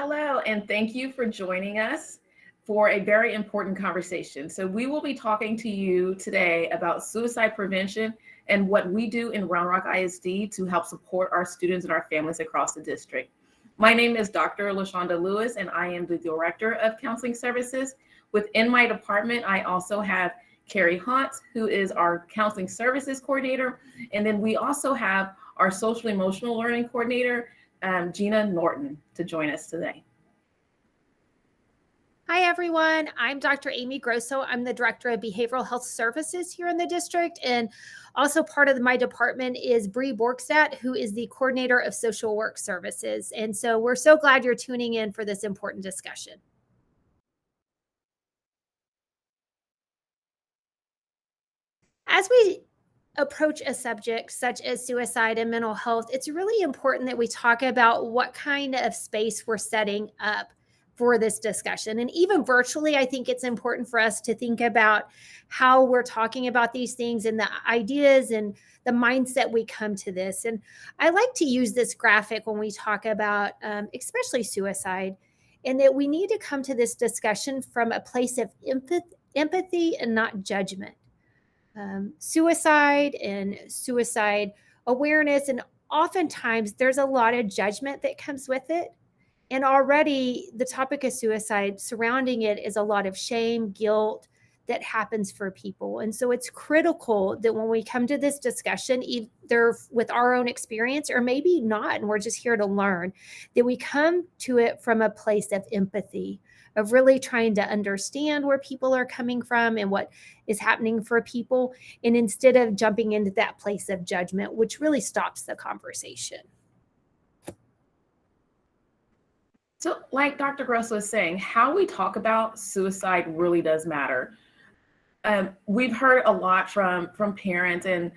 Hello, and thank you for joining us for a very important conversation. So, we will be talking to you today about suicide prevention and what we do in Round Rock ISD to help support our students and our families across the district. My name is Dr. LaShonda Lewis, and I am the Director of Counseling Services. Within my department, I also have Carrie Hunt, who is our Counseling Services Coordinator. And then we also have our Social Emotional Learning Coordinator, Gina Norton, to join us today. Hi, everyone. I'm Dr. Amy Grosso. I'm the Director of Behavioral Health Services here in the district. And also part of my department is Bree Borkstadt, who is the Coordinator of Social Work Services. And so we're so glad you're tuning in for this important discussion. As we approach a subject such as suicide and mental health, it's really important that we talk about what kind of space we're setting up for this discussion. And even virtually, I think it's important for us to think about how we're talking about these things and the ideas and the mindset we come to this. And I like to use this graphic when we talk about especially suicide, and that we need to come to this discussion from a place of empathy and not judgment. Suicide and suicide awareness, and oftentimes there's a lot of judgment that comes with it. And already the topic of suicide surrounding it is a lot of shame, guilt that happens for people. And so it's critical that when we come to this discussion, either with our own experience or maybe not, and we're just here to learn, that we come to it from a place of empathy, of really trying to understand where people are coming from and what is happening for people. And instead of jumping into that place of judgment, which really stops the conversation. So, like Dr. Grosso is saying, how we talk about suicide really does matter. We've heard a lot from parents and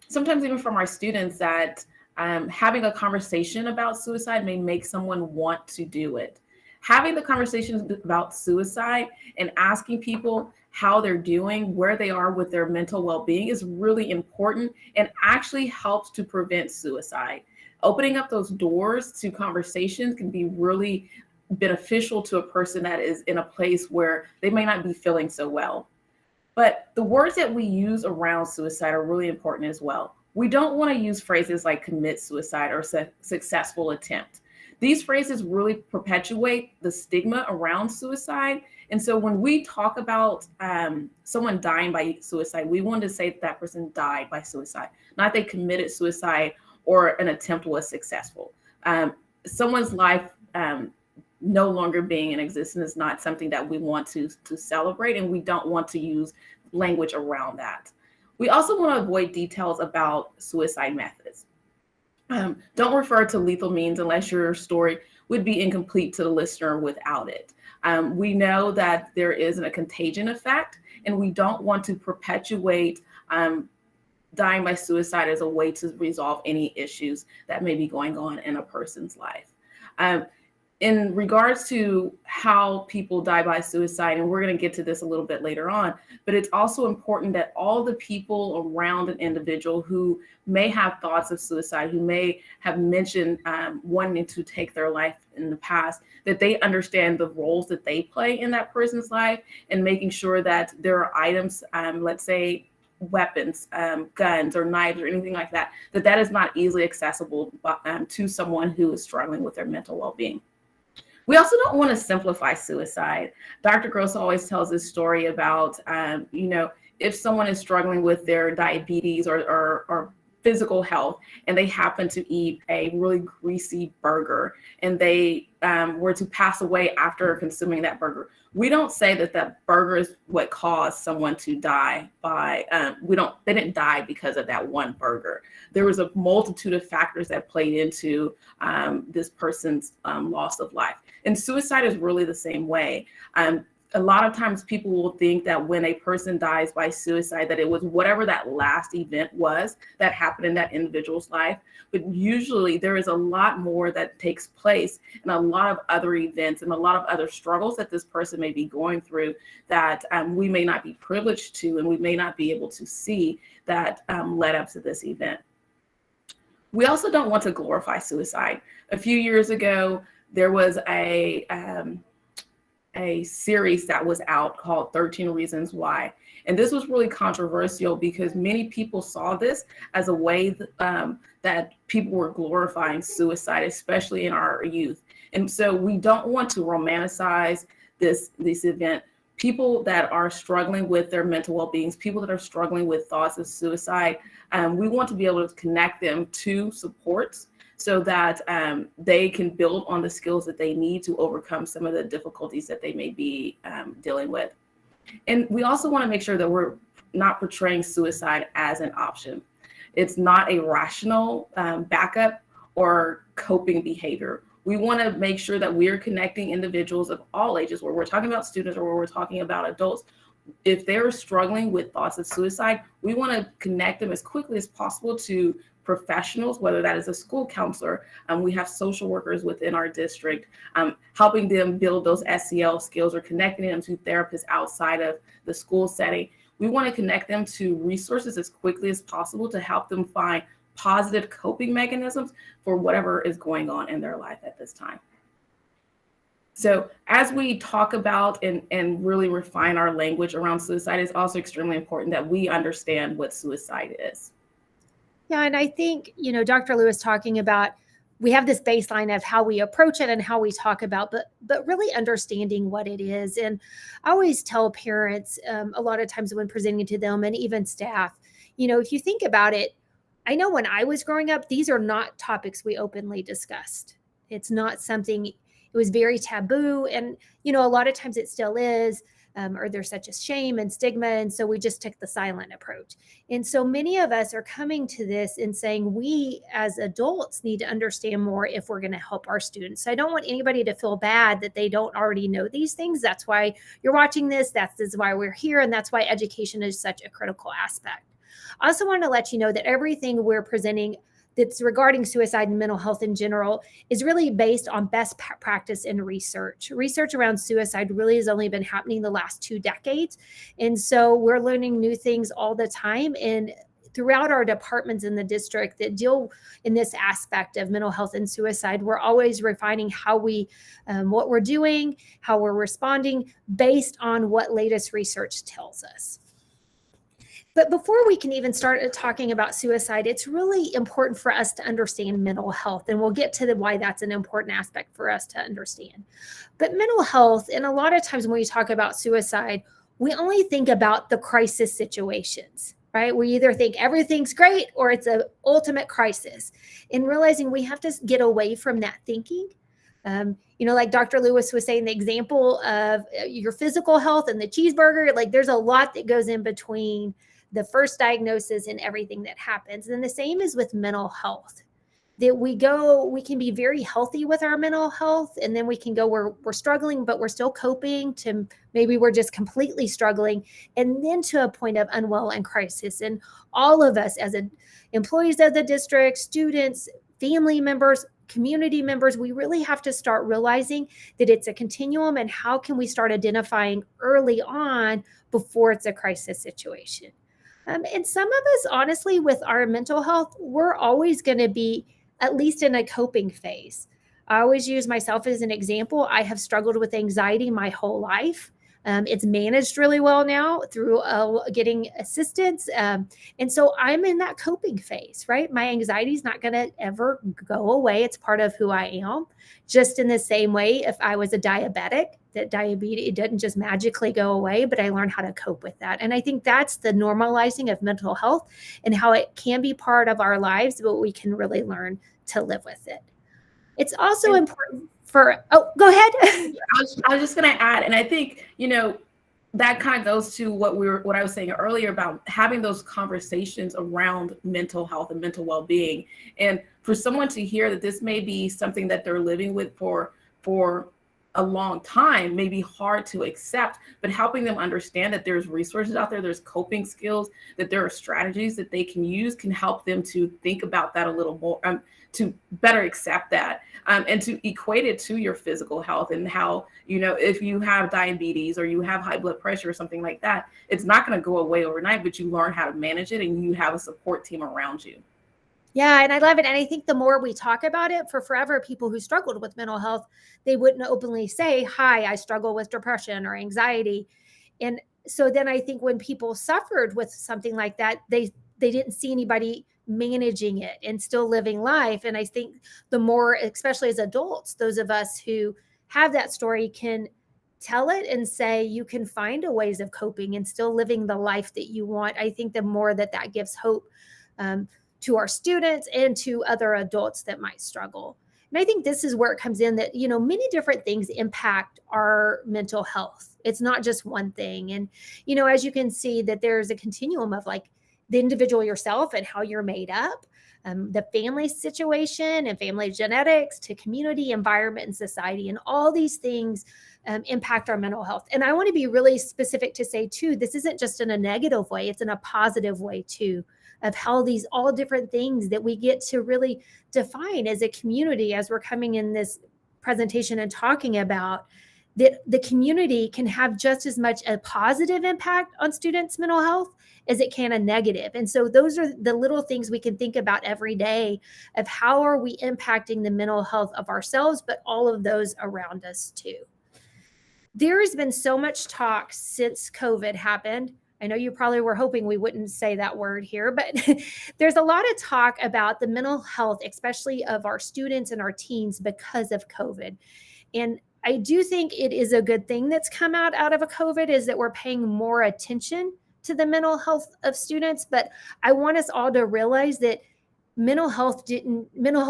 sometimes even from our students that having a conversation about suicide may make someone want to do it. Having the conversations about suicide and asking people how they're doing, where they are with their mental well-being is really important and actually helps to prevent suicide. Opening up those doors to conversations can be really beneficial to a person that is in a place where they may not be feeling so well. But the words that we use around suicide are really important as well. We don't want to use phrases like commit suicide or successful attempt. These phrases really perpetuate the stigma around suicide. And so when we talk about someone dying by suicide, we want to say that person died by suicide, not they committed suicide or an attempt was successful. Someone's life no longer being in existence is not something that we want to celebrate, and we don't want to use language around that. We also want to avoid details about suicide methods. Don't refer to lethal means unless your story would be incomplete to the listener without it. We know that there is a contagion effect, and we don't want to perpetuate dying by suicide as a way to resolve any issues that may be going on in a person's life. In regards to how people die by suicide, and we're going to get to this a little bit later on, but it's also important that all the people around an individual who may have thoughts of suicide, who may have mentioned wanting to take their life in the past, that they understand the roles that they play in that person's life and making sure that there are items, let's say, weapons, guns or knives or anything like that, that is not easily accessible to someone who is struggling with their mental well-being. We also don't want to simplify suicide. Dr. Grosso always tells this story about, if someone is struggling with their diabetes or physical health and they happen to eat a really greasy burger and they were to pass away after consuming that burger, we don't say that that burger is what caused someone to die by, they didn't die because of that one burger. There was a multitude of factors that played into this person's loss of life. And suicide is really the same way. A lot of times people will think that when a person dies by suicide, that it was whatever that last event was that happened in that individual's life. But usually there is a lot more that takes place and a lot of other events and a lot of other struggles that this person may be going through that we may not be privileged to, and we may not be able to see that led up to this event. We also don't want to glorify suicide. A few years ago, there was a series that was out called 13 Reasons Why. And this was really controversial because many people saw this as a way that people were glorifying suicide, especially in our youth. And so we don't want to romanticize this event. People that are struggling with their mental well-being, people that are struggling with thoughts of suicide, we want to be able to connect them to supports so that they can build on the skills that they need to overcome some of the difficulties that they may be dealing with. And we also want to make sure that we're not portraying suicide as an option. It's not a rational backup or coping behavior. We want to make sure that we're connecting individuals of all ages, where we're talking about students or where we're talking about adults. If they're struggling with thoughts of suicide, we want to connect them as quickly as possible to professionals, whether that is a school counselor. We have social workers within our district, helping them build those SEL skills or connecting them to therapists outside of the school setting. We want to connect them to resources as quickly as possible to help them find positive coping mechanisms for whatever is going on in their life at this time. So as we talk about and really refine our language around suicide, it's also extremely important that we understand what suicide is. Yeah, and I think, Dr. Lewis talking about, we have this baseline of how we approach it and how we talk about, but really understanding what it is. And I always tell parents a lot of times when presenting to them and even staff, if you think about it, I know when I was growing up, these are not topics we openly discussed. It's not something, it was very taboo. And, a lot of times it still is. Or there's such a shame and stigma. And so we just took the silent approach. And so many of us are coming to this and saying we as adults need to understand more if we're going to help our students. So I don't want anybody to feel bad that they don't already know these things. That's why you're watching this. That's why we're here. And that's why education is such a critical aspect. I also want to let you know that everything we're presenting that's regarding suicide and mental health in general is really based on best practice and research. Research around suicide really has only been happening the last 2 decades. And so we're learning new things all the time. And throughout our departments in the district that deal in this aspect of mental health and suicide, we're always refining how what we're doing, how we're responding based on what latest research tells us. But before we can even start talking about suicide, it's really important for us to understand mental health. And we'll get to why that's an important aspect for us to understand. But mental health, and a lot of times when we talk about suicide, we only think about the crisis situations, right? We either think everything's great or it's an ultimate crisis. And realizing we have to get away from that thinking. Like Dr. Lewis was saying, the example of your physical health and the cheeseburger, like there's a lot that goes in between the first diagnosis and everything that happens. And the same is with mental health, that we can be very healthy with our mental health. And then we can go, we're struggling, but we're still coping, to maybe we're just completely struggling. And then to a point of unwell and crisis. And all of us as employees of the district, students, family members, community members, we really have to start realizing that it's a continuum, and how can we start identifying early on before it's a crisis situation. And some of us, honestly, with our mental health, we're always going to be at least in a coping phase. I always use myself as an example. I have struggled with anxiety my whole life. It's managed really well now through getting assistance. And so I'm in that coping phase, right? My anxiety is not going to ever go away. It's part of who I am. Just in the same way, if I was a diabetic, that diabetes, it doesn't just magically go away, but I learned how to cope with that. And I think that's the normalizing of mental health and how it can be part of our lives, but we can really learn to live with it. It's also important go ahead. I was just going to add, and I think, that kind of goes to what I was saying earlier about having those conversations around mental health and mental well-being. And for someone to hear that this may be something that they're living with for a long time may be hard to accept, but helping them understand that there's resources out there, there's coping skills, that there are strategies that they can use, can help them to think about that a little more, to better accept that, and to equate it to your physical health, and how, if you have diabetes or you have high blood pressure or something like that, it's not going to go away overnight, but you learn how to manage it and you have a support team around you. Yeah, and I love it. And I think the more we talk about it, for forever, people who struggled with mental health, they wouldn't openly say, "Hi, I struggle with depression or anxiety." And so then I think when people suffered with something like that, they didn't see anybody managing it and still living life. And I think the more, especially as adults, those of us who have that story can tell it and say you can find a ways of coping and still living the life that you want. I think the more that that gives hope um, to our students and to other adults that might struggle. And I think this is where it comes in that, many different things impact our mental health. It's not just one thing. And, as you can see, that there's a continuum of like the individual yourself and how you're made up, the family situation and family genetics to community, environment, and society. And all these things impact our mental health. And I want to be really specific to say, too, this isn't just in a negative way, it's in a positive way, too, of how these all different things that we get to really define as a community as we're coming in this presentation and talking about that the community can have just as much a positive impact on students' mental health as it can a negative. And so those are the little things we can think about every day of how are we impacting the mental health of ourselves, but all of those around us too. There has been so much talk since COVID happened. I know you probably were hoping we wouldn't say that word here, but there's a lot of talk about the mental health, especially of our students and our teens because of COVID. And I do think it is a good thing that's come out of a COVID is that we're paying more attention to the mental health of students. But I want us all to realize that mental health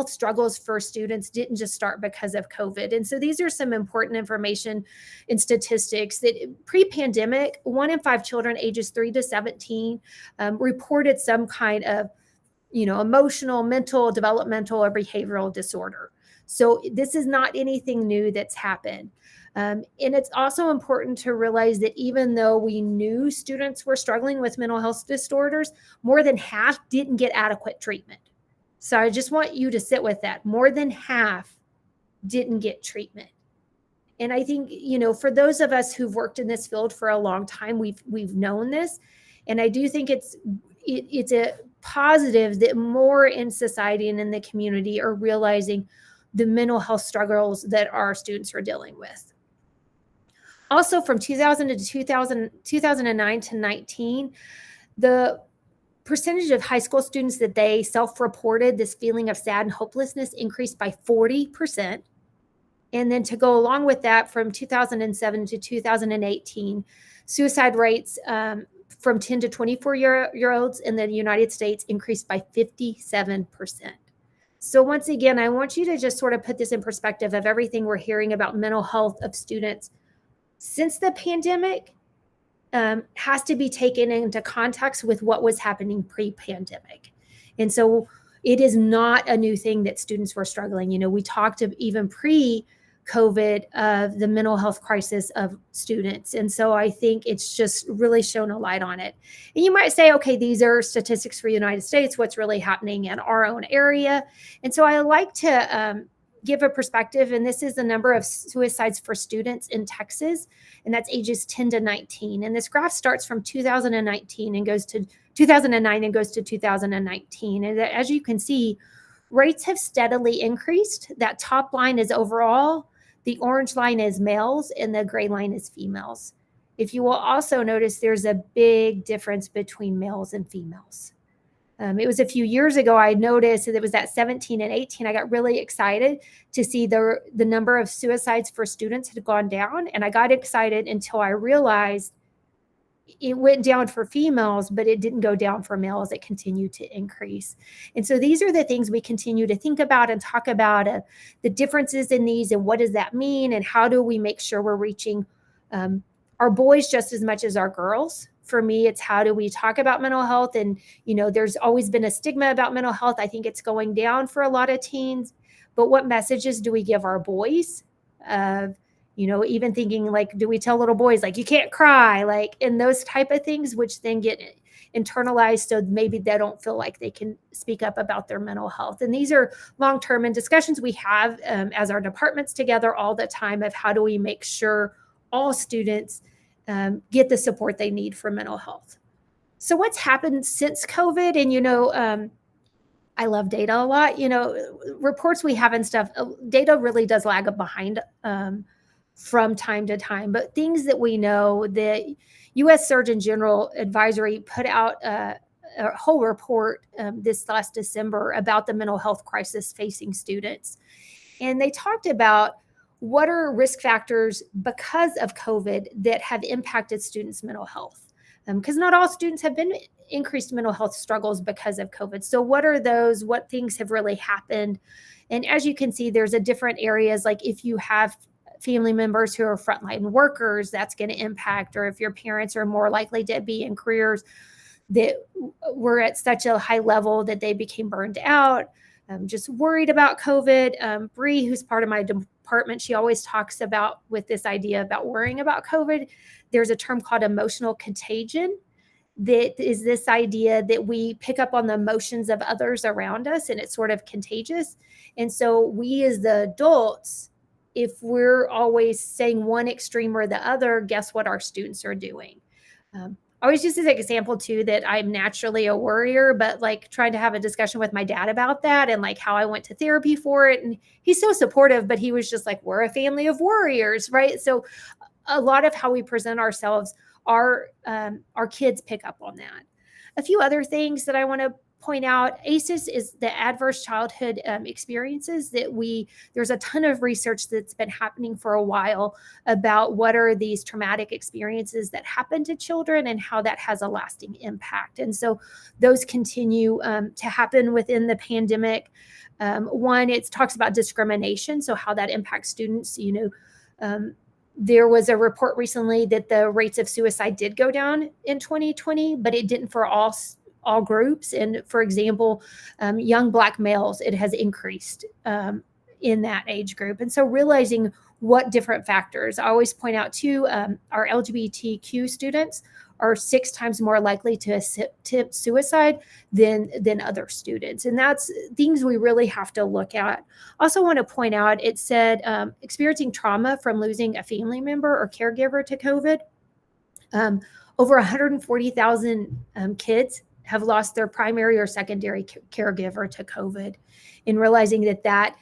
struggles for students didn't just start because of COVID. And so these are some important information and statistics that pre-pandemic, 1 in 5 children ages 3 to 17 reported some kind of emotional, mental, developmental, or behavioral disorder. So this is not anything new that's happened. And it's also important to realize that even though we knew students were struggling with mental health disorders, more than half didn't get adequate treatment. So I just want you to sit with that. More than half didn't get treatment. And I think, for those of us who've worked in this field for a long time, we've known this. And I do think it's a positive that more in society and in the community are realizing the mental health struggles that our students are dealing with. Also, from 2009 to 19, the percentage of high school students that they self-reported this feeling of sad and hopelessness increased by 40%. And then to go along with that, from 2007 to 2018, suicide rates from 10 to 24-year-olds in the United States increased by 57%. So once again, I want you to just sort of put this in perspective of everything we're hearing about mental health of students since the pandemic has to be taken into context with what was happening pre-pandemic. And so it is not a new thing that students were struggling. We talked of even pre-COVID of the mental health crisis of students. And so I think it's just really shown a light on it. And you might say, okay, these are statistics for the United States, what's really happening in our own area. And so I like to give a perspective, and this is the number of suicides for students in Texas, and that's ages 10 to 19. And this graph starts from 2019 and goes to 2009 and goes to 2019. And as you can see, rates have steadily increased. That top line is overall, the orange line is males, and the gray line is females. If you will also notice, there's a big difference between males and females. It was a few years ago, I noticed that it was at 17 and 18. I got really excited to see the number of suicides for students had gone down. And I got excited until I realized it went down for females, but it didn't go down for males. It continued to increase. And so these are the things we continue to think about and talk about, the differences in these and what does that mean? And how do we make sure we're reaching our boys just as much as our girls? For me, it's how do we talk about mental health? And, there's always been a stigma about mental health. I think it's going down for a lot of teens. But what messages do we give our boys? Even thinking like, do we tell little boys, like, you can't cry, like, and those type of things, which then get internalized. So maybe they don't feel like they can speak up about their mental health. And these are long-term and discussions we have as our departments together all the time of how do we make sure all students get the support they need for mental health. So what's happened since COVID? And, I love data a lot. Reports we have and stuff, data really does lag behind from time to time. But things that we know, the U.S. Surgeon General Advisory put out a whole report this last December about the mental health crisis facing students. And they talked about what are risk factors because of COVID that have impacted students' mental health. Because not all students have been increased mental health struggles because of COVID. So what are those? What things have really happened? And as you can see, there's a different areas, like if you have family members who are frontline workers, that's going to impact, or if your parents are more likely to be in careers that were at such a high level that they became burned out. Just worried about COVID. Bree, who's part of my department, she always talks about with this idea about worrying about COVID. There's a term called emotional contagion. That is this idea that we pick up on the emotions of others around us, and it's sort of contagious. And so we as the adults, if we're always saying one extreme or the other, guess what our students are doing? I always use this example too, that I'm naturally a worrier, but like trying to have a discussion with my dad about that and like how I went to therapy for it. And he's so supportive, but he was just like, we're a family of worriers, right? So a lot of how we present ourselves, our kids pick up on that. A few other things that I want to point out, ACEs is the adverse childhood experiences that there's a ton of research that's been happening for a while about what are these traumatic experiences that happen to children and how that has a lasting impact. And so those continue to happen within the pandemic. One, it talks about discrimination, so how that impacts students. There was a report recently that the rates of suicide did go down in 2020, but it didn't for all groups. And for example, young Black males, it has increased in that age group. And so realizing what different factors, I always point out too, our LGBTQ students are 6 times more likely to attempt suicide than other students. And that's things we really have to look at. Also want to point out, it said experiencing trauma from losing a family member or caregiver to COVID. Over 140,000 kids have lost their primary or secondary caregiver to COVID. And realizing that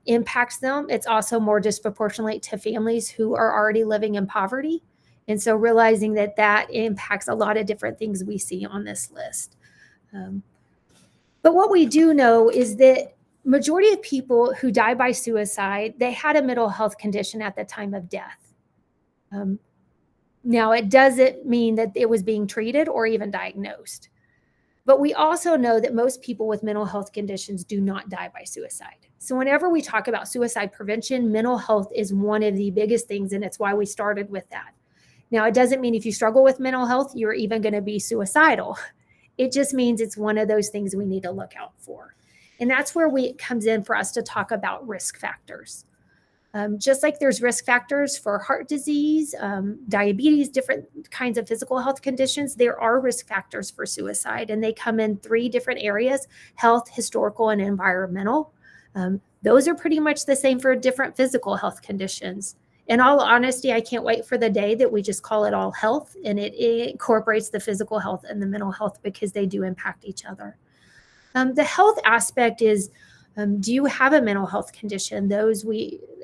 impacts them, it's also more disproportionately to families who are already living in poverty. And so realizing that impacts a lot of different things we see on this list. But what we do know is that majority of people who die by suicide, they had a mental health condition at the time of death. Now, it doesn't mean that it was being treated or even diagnosed. But we also know that most people with mental health conditions do not die by suicide. So whenever we talk about suicide prevention, mental health is one of the biggest things, and it's why we started with that. Now, it doesn't mean if you struggle with mental health, you're even going to be suicidal. It just means it's one of those things we need to look out for. And that's where it comes in for us to talk about risk factors. Just like there's risk factors for heart disease, diabetes, different kinds of physical health conditions, there are risk factors for suicide, and they come in 3 different areas: health, historical, and environmental. Those are pretty much the same for different physical health conditions. In all honesty, I can't wait for the day that we just call it all health, and it incorporates the physical health and the mental health, because they do impact each other. The health aspect is, do you have a mental health condition? Those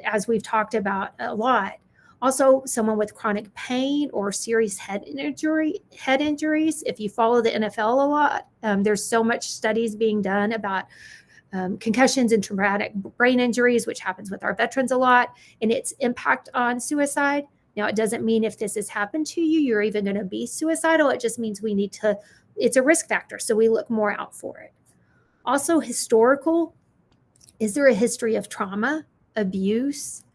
as we've talked about a lot. Also, someone with chronic pain or serious head injuries. If you follow the NFL a lot, there's so much studies being done about concussions and traumatic brain injuries, which happens with our veterans a lot, and its impact on suicide. Now, it doesn't mean if this has happened to you, you're even going to be suicidal. It just means it's a risk factor, so we look more out for it. Also, historical. Is there a history of trauma, abuse?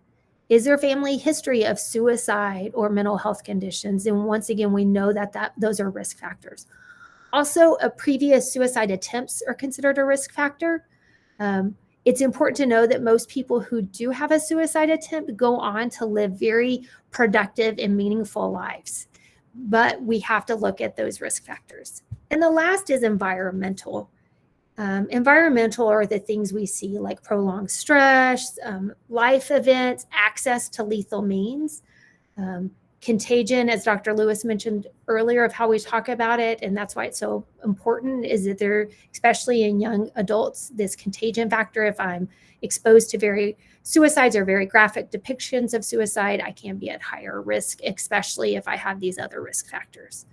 Is there a family history of suicide or mental health conditions? And once again, we know that those are risk factors. Also, previous suicide attempts are considered a risk factor. It's important to know that most people who do have a suicide attempt go on to live very productive and meaningful lives. But we have to look at those risk factors. And the last is environmental. Environmental are the things we see, like prolonged stress, life events, access to lethal means. Contagion, as Dr. Lewis mentioned earlier, of how we talk about it, and that's why it's so important, is that there, especially in young adults, this contagion factor. If I'm exposed to suicides or very graphic depictions of suicide, I can be at higher risk, especially if I have these other risk factors.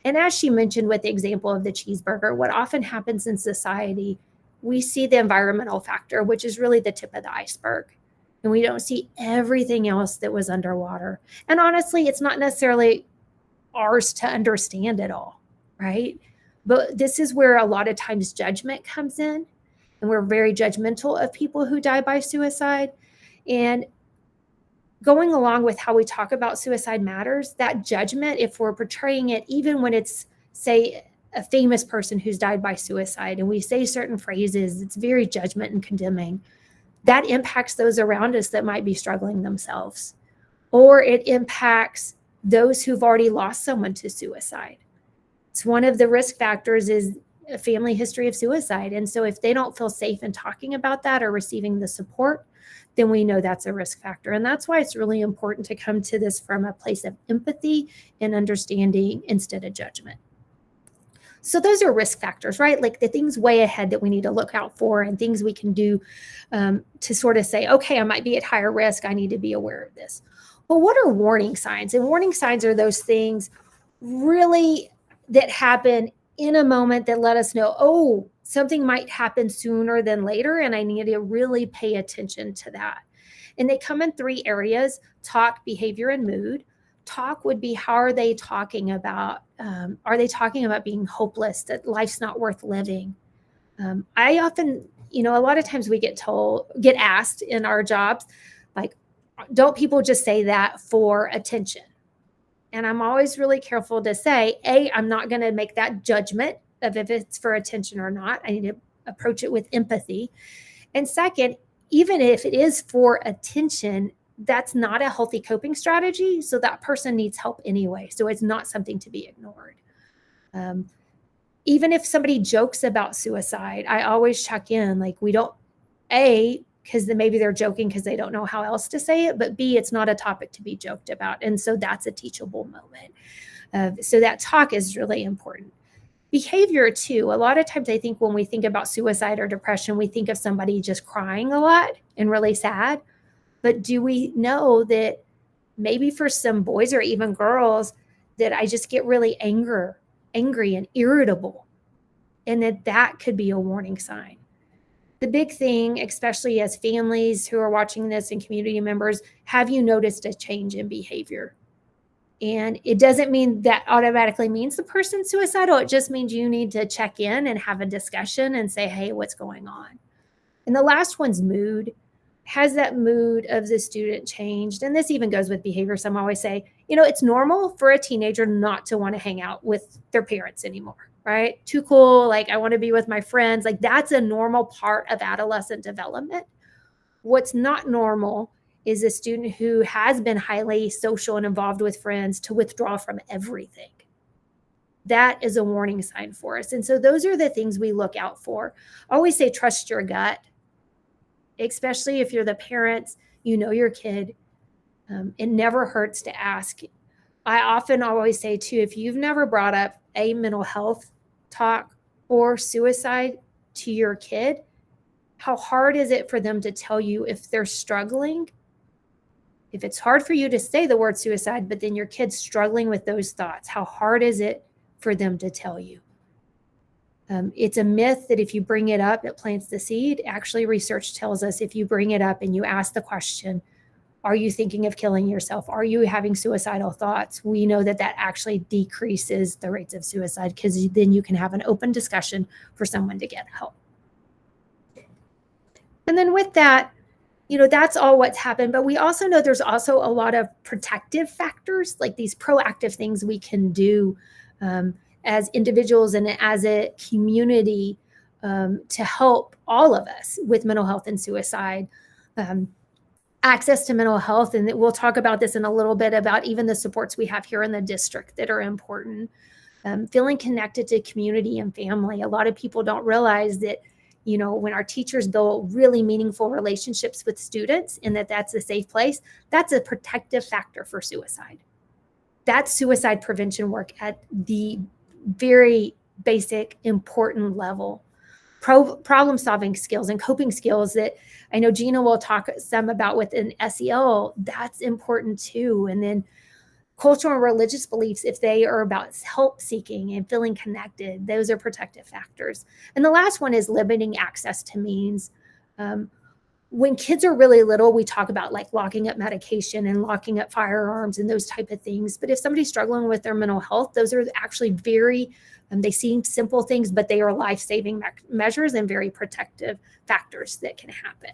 And as she mentioned with the example of the cheeseburger, what often happens in society, we see the environmental factor, which is really the tip of the iceberg. And we don't see everything else that was underwater. And honestly, it's not necessarily ours to understand it all, right? But this is where a lot of times judgment comes in, and we're very judgmental of people who die by suicide. And going along with how we talk about suicide matters, that judgment, if we're portraying it, even when it's, say, a famous person who's died by suicide, and we say certain phrases, it's very judgment and condemning. That impacts those around us that might be struggling themselves, or it impacts those who've already lost someone to suicide. It's one of the risk factors is a family history of suicide. And so if they don't feel safe in talking about that or receiving the support, then we know that's a risk factor. And that's why it's really important to come to this from a place of empathy and understanding instead of judgment. So those are risk factors, right? Like the things way ahead that we need to look out for and things we can do to sort of say, okay, I might be at higher risk. I need to be aware of this. But what are warning signs? And warning signs are those things really that happen in a moment that let us know, oh, something might happen sooner than later, and I need to really pay attention to that. And they come in 3 areas: talk, behavior, and mood. Talk would be, how are they talking about? Are they talking about being hopeless, that life's not worth living? I often, a lot of times we get asked in our jobs, like, don't people just say that for attention? And I'm always really careful to say, I'm not going to make that judgment of if it's for attention or not. I need to approach it with empathy. And second, even if it is for attention, that's not a healthy coping strategy. So that person needs help anyway. So it's not something to be ignored. Even if somebody jokes about suicide, I always check in, like, we don't, because then maybe they're joking because they don't know how else to say it, but B, it's not a topic to be joked about. And so that's a teachable moment. So that talk is really important. Behavior too. A lot of times I think when we think about suicide or depression, we think of somebody just crying a lot and really sad. But do we know that maybe for some boys or even girls that I just get really angry and irritable, and that could be a warning sign? The big thing, especially as families who are watching this and community members, have you noticed a change in behavior? And it doesn't mean that automatically means the person's suicidal. It just means you need to check in and have a discussion and say, hey, what's going on? And the last one's mood. Has that mood of the student changed? And this even goes with behavior. Some always say, it's normal for a teenager not to want to hang out with their parents anymore, right? Too cool. Like, I want to be with my friends. Like, that's a normal part of adolescent development. What's not normal is a student who has been highly social and involved with friends to withdraw from everything. That is a warning sign for us. And so those are the things we look out for. I always say, trust your gut, especially if you're the parents, your kid. It never hurts to ask. I often always say too, if you've never brought up a mental health talk or suicide to your kid, how hard is it for them to tell you if they're struggling? If it's hard for you to say the word suicide, but then your kid's struggling with those thoughts, how hard is it for them to tell you? It's a myth that if you bring it up, it plants the seed. Actually, research tells us if you bring it up and you ask the question, are you thinking of killing yourself? Are you having suicidal thoughts? We know that actually decreases the rates of suicide, because then you can have an open discussion for someone to get help. And then with that, that's all what's happened. But we also know there's also a lot of protective factors, like these proactive things we can do as individuals and as a community to help all of us with mental health and suicide. Access to mental health, and we'll talk about this in a little bit, about even the supports we have here in the district that are important. Feeling connected to community and family. A lot of people don't realize that, when our teachers build really meaningful relationships with students and that's a safe place, that's a protective factor for suicide. That's suicide prevention work at the very basic, important level. Problem solving skills and coping skills that I know Gina will talk some about within SEL, that's important too. And then cultural and religious beliefs, if they are about help seeking and feeling connected, those are protective factors. And the last one is limiting access to means. When kids are really little, we talk about like locking up medication and locking up firearms and those type of things. But if somebody's struggling with their mental health, those are actually very, they seem simple things, but they are life-saving measures and very protective factors that can happen.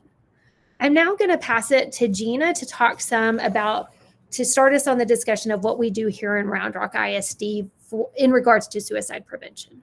I'm now going to pass it to Gina to talk some about, to start us on the discussion of what we do here in Round Rock ISD in regards to suicide prevention.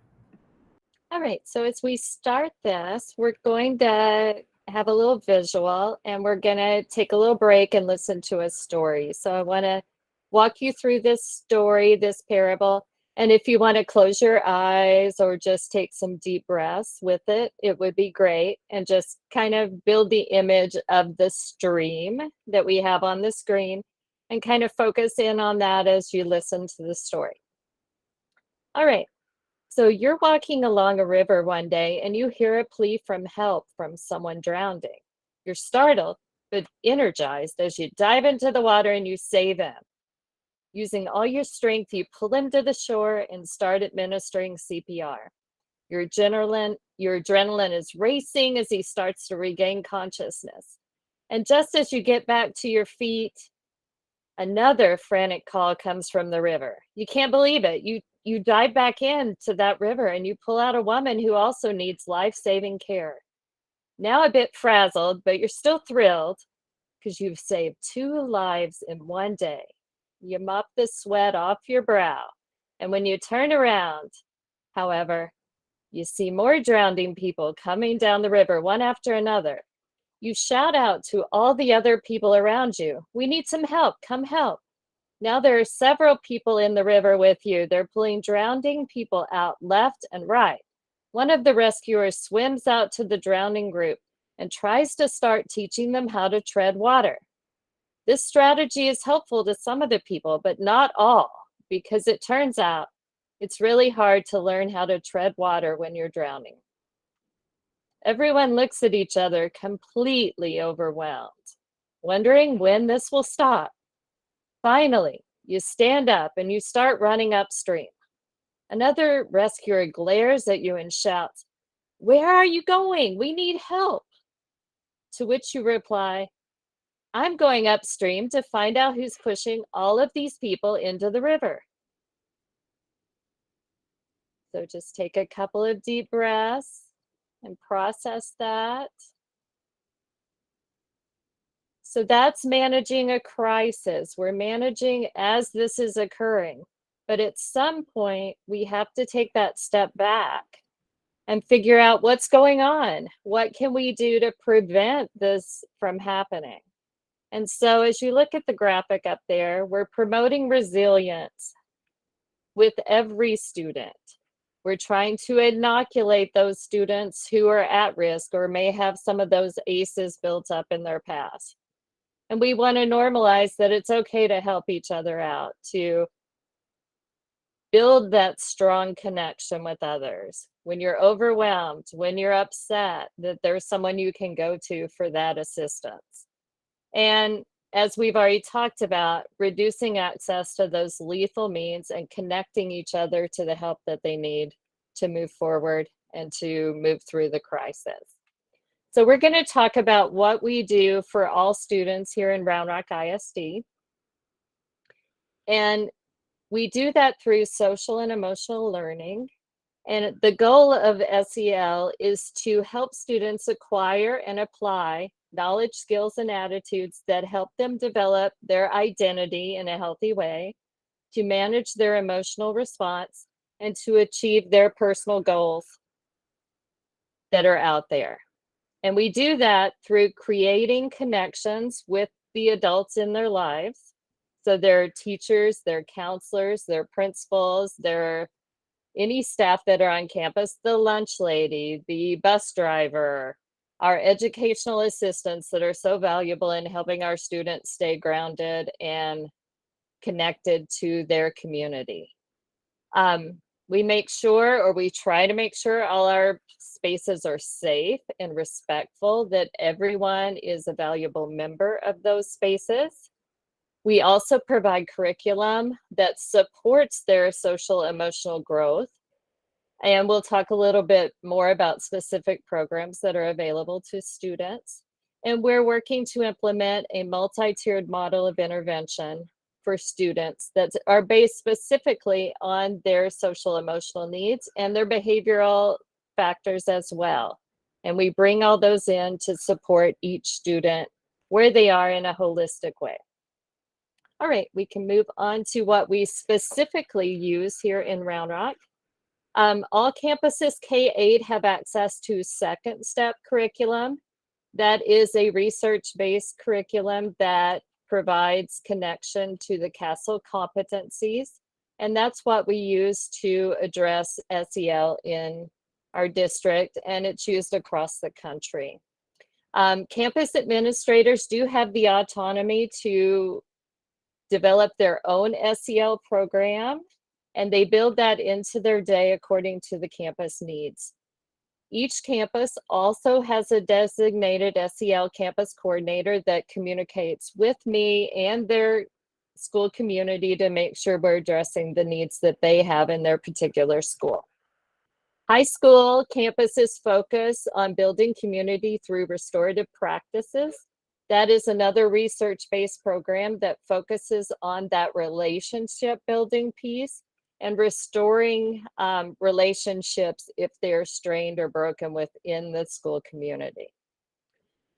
All right, so as we start this, we're going to have a little visual and we're going to take a little break and listen to a story. So I want to walk you through this story, this parable. And if you want to close your eyes or just take some deep breaths with it, it would be great. And just kind of build the image of the stream that we have on the screen and kind of focus in on that as you listen to the story. All right. So you're walking along a river one day and you hear a plea from help from someone drowning. You're startled, but energized as you dive into the water and you save him. Using all your strength, you pull him to the shore and start administering CPR. Your adrenaline is racing as he starts to regain consciousness. And just as you get back to your feet, another frantic call comes from the river. You can't believe it. You dive back into that river and you pull out a woman who also needs life-saving care. Now a bit frazzled, but you're still thrilled because you've saved 2 lives in one day. You mop the sweat off your brow. And when you turn around, however, you see more drowning people coming down the river, one after another. You shout out to all the other people around you, "We need some help, come help." Now there are several people in the river with you. They're pulling drowning people out left and right. One of the rescuers swims out to the drowning group and tries to start teaching them how to tread water. This strategy is helpful to some of the people, but not all, because it turns out it's really hard to learn how to tread water when you're drowning. Everyone looks at each other completely overwhelmed, wondering when this will stop. Finally, you stand up and you start running upstream. Another rescuer glares at you and shouts, "Where are you going? We need help." To which you reply, "I'm going upstream to find out who's pushing all of these people into the river." So just take a couple of deep breaths and process that. So that's managing a crisis. We're managing as this is occurring. But at some point, we have to take that step back and figure out what's going on. What can we do to prevent this from happening? And so as you look at the graphic up there, we're promoting resilience with every student. We're trying to inoculate those students who are at risk or may have some of those ACEs built up in their past. And we want to normalize that it's okay to help each other out, to build that strong connection with others. When you're overwhelmed, when you're upset, that there's someone you can go to for that assistance. And as we've already talked about, reducing access to those lethal means and connecting each other to the help that they need to move forward and to move through the crisis. So we're going to talk about what we do for all students here in Round Rock ISD. And we do that through social and emotional learning. And the goal of SEL is to help students acquire and apply knowledge, skills, and attitudes that help them develop their identity in a healthy way, to manage their emotional response, and to achieve their personal goals that are out there. And we do that through creating connections with the adults in their lives. So their teachers, their counselors, their principals, their any staff that are on campus, the lunch lady, the bus driver, our educational assistants that are so valuable in helping our students stay grounded and connected to their community. We make sure, or we try to make sure, all our spaces are safe and respectful, that everyone is a valuable member of those spaces. We also provide curriculum that supports their social emotional growth. And we'll talk a little bit more about specific programs that are available to students. And we're working to implement a multi-tiered model of intervention for students that are based specifically on their social emotional needs and their behavioral factors as well. And we bring all those in to support each student where they are in a holistic way. All right, we can move on to what we specifically use here in Round Rock. All campuses K-8 have access to Second Step curriculum. That is a research-based curriculum that provides connection to the CASEL competencies. And that's what we use to address SEL in our district, and it's used across the country. Campus administrators do have the autonomy to develop their own SEL program, and they build that into their day according to the campus needs. Each campus also has a designated SEL campus coordinator that communicates with me and their school community to make sure we're addressing the needs that they have in their particular school. High school campuses focus on building community through restorative practices. That is another research-based program that focuses on that relationship building piece and restoring relationships if they're strained or broken within the school community.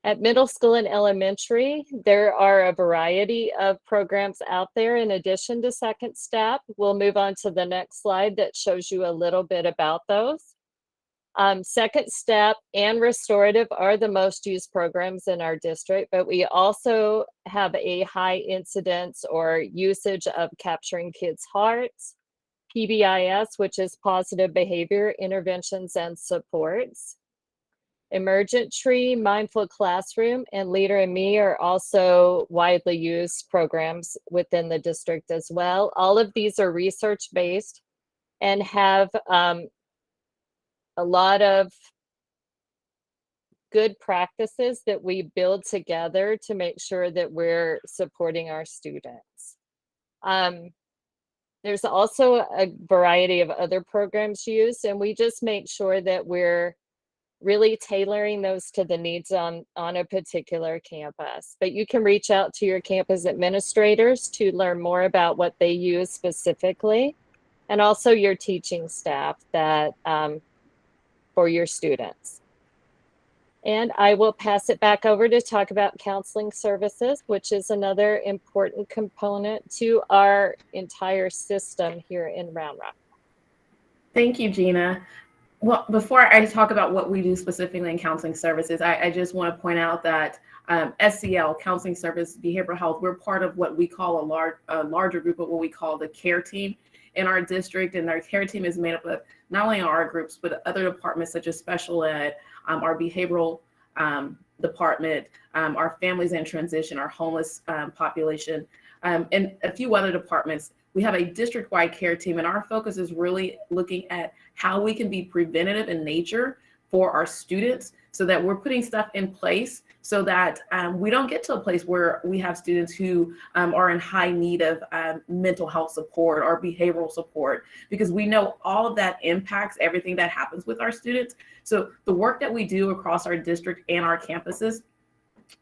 At middle school and elementary, there are a variety of programs out there in addition to Second Step. We'll move on to the next slide that shows you a little bit about those. Second Step and Restorative are the most used programs in our district, but we also have a high incidence or usage of Capturing Kids' Hearts, PBIS, which is Positive Behavior Interventions and Supports. Emergent Tree, Mindful Classroom, and Leader in Me are also widely used programs within the district as well. All of these are research-based and have a lot of good practices that we build together to make sure that we're supporting our students. There's also a variety of other programs used, and we just make sure that we're really tailoring those to the needs on a particular campus. But you can reach out to your campus administrators to learn more about what they use specifically, and also your teaching staff that for your students. And I will pass it back over to talk about counseling services, which is another important component to our entire system here in Round Rock. Thank you, Gina. Well, before I talk about what we do specifically in counseling services, I just want to point out that SEL, Counseling Service Behavioral Health, we're part of what we call a larger group of what we call the care team in our district. And our care team is made up of not only our groups, but other departments such as special ed, our behavioral department, our families in transition, our homeless population, and a few other departments. We have a district-wide care team, and our focus is really looking at how we can be preventative in nature for our students so that we're putting stuff in place so that we don't get to a place where we have students who are in high need of mental health support or behavioral support, because we know all of that impacts everything that happens with our students. So the work that we do across our district and our campuses,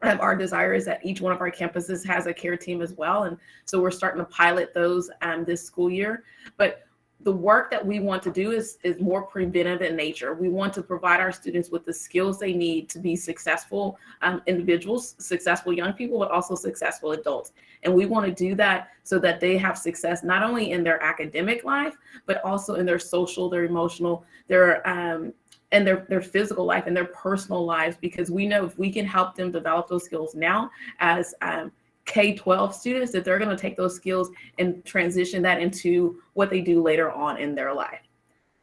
our desire is that each one of our campuses has a care team as well. And so we're starting to pilot those this school year. But the work that we want to do is more preventive in nature. We want to provide our students with the skills they need to be successful individuals, successful young people, but also successful adults. And we want to do that so that they have success not only in their academic life, but also in their social, their emotional, and their physical life and their personal lives, because we know if we can help them develop those skills now as K-12 students, that they're going to take those skills and transition that into what they do later on in their life.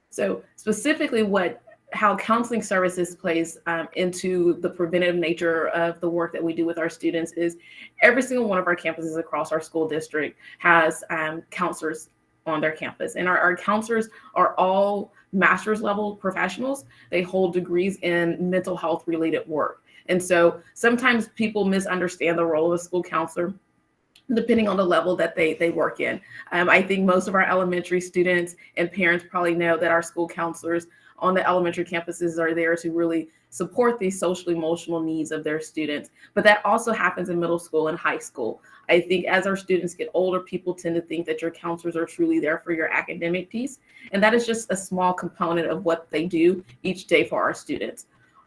So specifically what how counseling services plays into the preventative nature of the work that we do with our students is every single one of our campuses across our school district has counselors on their campus. And our counselors are all master's level professionals. They hold degrees in mental health related work. And so sometimes people misunderstand the role of a school counselor depending on the level that they work in. I think most of our elementary students and parents probably know that our school counselors on the elementary campuses are there to really support the social emotional needs of their students. But that also happens in middle school and high school. I think as our students get older, people tend to think that your counselors are truly there for your academic piece. And that is just a small component of what they do each day for our students.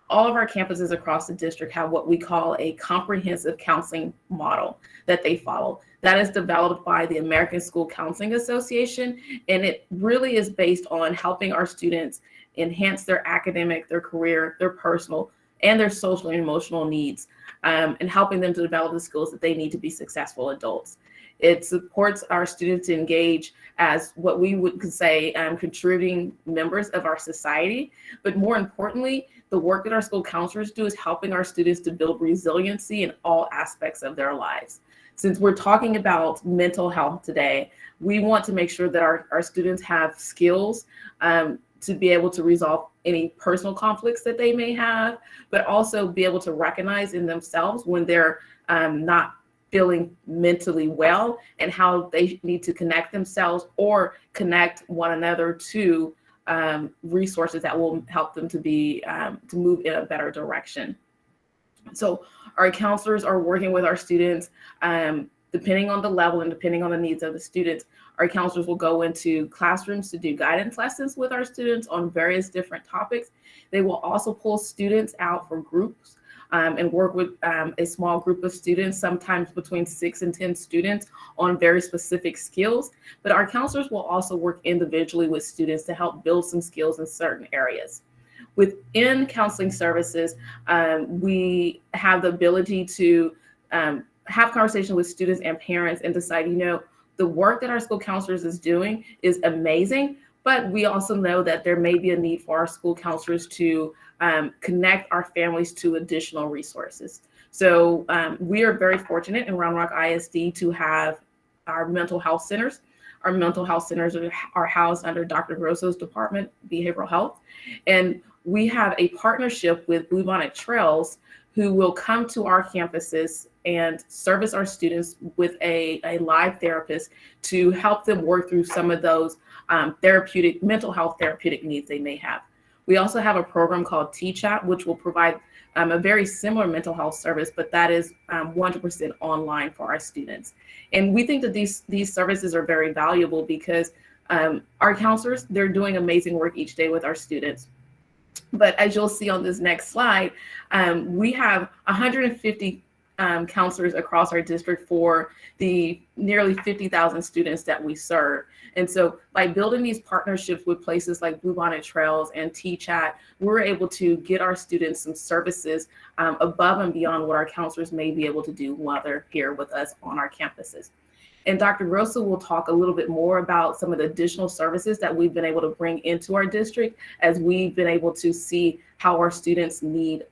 All of our campuses across the district have what we call a comprehensive counseling model that they follow. That is developed by the American School Counseling Association, and it really is based on helping our students enhance their academic, their career, their personal, and their social and emotional needs, and helping them to develop the skills that they need to be successful adults. It supports our students to engage as what we would say contributing members of our society. But more importantly, the work that our school counselors do is helping our students to build resiliency in all aspects of their lives. Since we're talking about mental health today, we want to make sure that our students have skills to be able to resolve any personal conflicts that they may have, but also be able to recognize in themselves when they're not feeling mentally well and how they need to connect themselves or connect one another to resources that will help them to be to move in a better direction. So our counselors are working with our students depending on the level and depending on the needs of the students. Our counselors will go into classrooms to do guidance lessons with our students on various different topics. They will also pull students out for groups and work with a small group of students, sometimes between 6 and 10 students on very specific skills. But our counselors will also work individually with students to help build some skills in certain areas. Within counseling services, we have the ability to have conversations with students and parents and decide, the work that our school counselors is doing is amazing, but we also know that there may be a need for our school counselors to connect our families to additional resources. So we are very fortunate in Round Rock ISD to have our mental health centers. Our mental health centers are housed under Dr. Grosso's Department of Behavioral Health. And we have a partnership with Bluebonnet Trails, who will come to our campuses and service our students with a live therapist to help them work through some of those mental health therapeutic needs they may have. We also have a program called T-Chat, which will provide a very similar mental health service, but that is 100% online for our students. And we think that these services are very valuable because our counselors, they're doing amazing work each day with our students. But as you'll see on this next slide, we have 150 counselors across our district for the nearly 50,000 students that we serve. And so by building these partnerships with places like Bluebonnet Trails and T-Chat, we're able to get our students some services above and beyond what our counselors may be able to do while they're here with us on our campuses. And Dr. Grosso will talk a little bit more about some of the additional services that we've been able to bring into our district as we've been able to see how our students need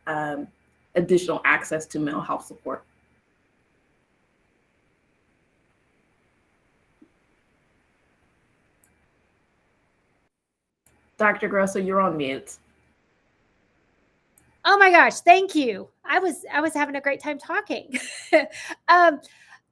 additional access to mental health support. Dr. Grosso, you're on mute. Oh my gosh, thank you. I was having a great time talking.